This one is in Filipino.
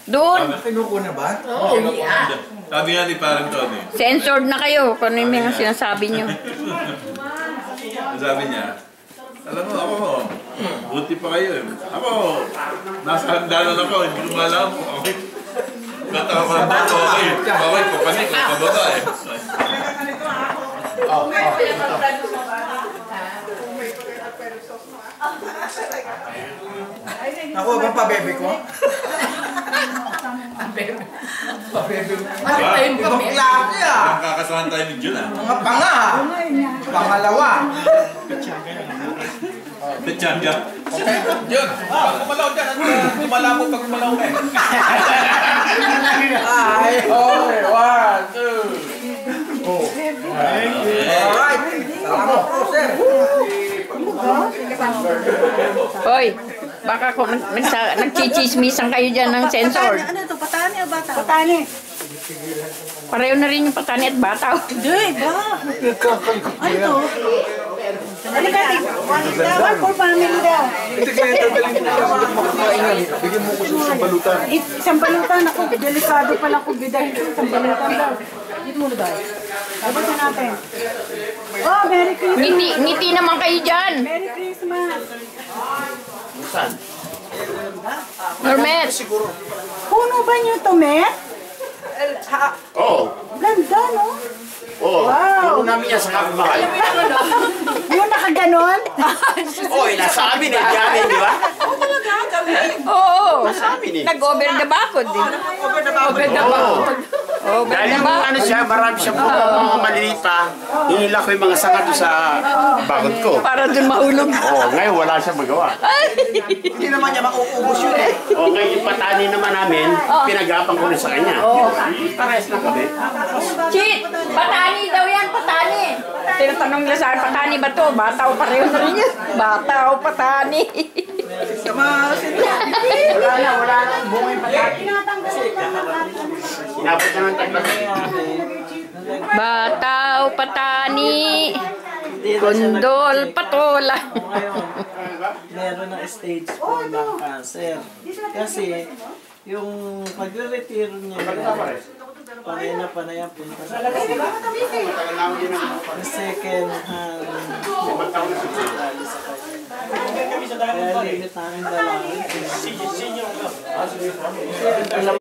Doon. Kinukuna ba? Oo, yeah. Sabi nga ni parang Tony. Censored na kayo kung ano yung mga sinasabi nyo. Sabi niya, alam mo ako, buti pa kayo eh. Ako, nasa hagdanan ako, hindi ko malam. Okay. Katawa ba ako, okay. Okay, papanik, pababa eh. Ako, bang pabebe ko? Pabebe mo. Ibang klase ah. Ang kakasamahan tayo ni Jun ah. Mga panga. Pangalawa. Pechanga. Jun, kumalaw dyan. Kumalaw mo pag kumalaw ka eh. Ay, okay. 1, 2. Oh. Alright. Salamat po, sir. Hoy, baka kung nagchichismisan kayo dyan ng censored. Ano to? Patani o bata? Patani. Pareho na rin yung patani at bataw. Hindi, ba? Ano to? Ano ka? One for family daw. Ito kaya tagalin mo kasi magkakaingan. Bigyan mo ko sa isang balutan. Isang balutan ako. Delikado pala ko bidahin ko. Isang balutan daw. Dito muna daw. Babasan natin. Oh, Merry Christmas. Ngiti naman kayo dyan. Merry Christmas. Normet. Puno ba niyo to, Met? Oo. Ganda, no? Oo. Wow. Puno namin yan sa kapitbahay. Yung nakaganon? Oo, nasa amin eh. Diyamin, di ba? Oo. Nasa amin eh. Nag-over the bakod din. Over the bakod. Over Dahil the yung bakod. ano siya, marami siya po mga maliliit pa. Hinila ko yung mga sanga doon sa bakod ko. Para dun mahulog. Oo, ngayon wala siya magawa. Hindi naman niya makuubos yun eh. O ngayon yung patani naman namin, pinagapan ko rin sa kanya. Pares lang kami. Cheat! Patani daw yan, patani. Tinatanong nila sa akin, patani ba to? Bataw pareho na rin yan. Bataw, patani. Wala na. Bunga yung patani. Sinapot na ng taglas. Bataw, patani. Kondol, patola. Meron ng stage 4 ng cancer. Kasi yung pagre-retiro niya, panay na panay ang punta sa second hand kaya limit namin dalawin.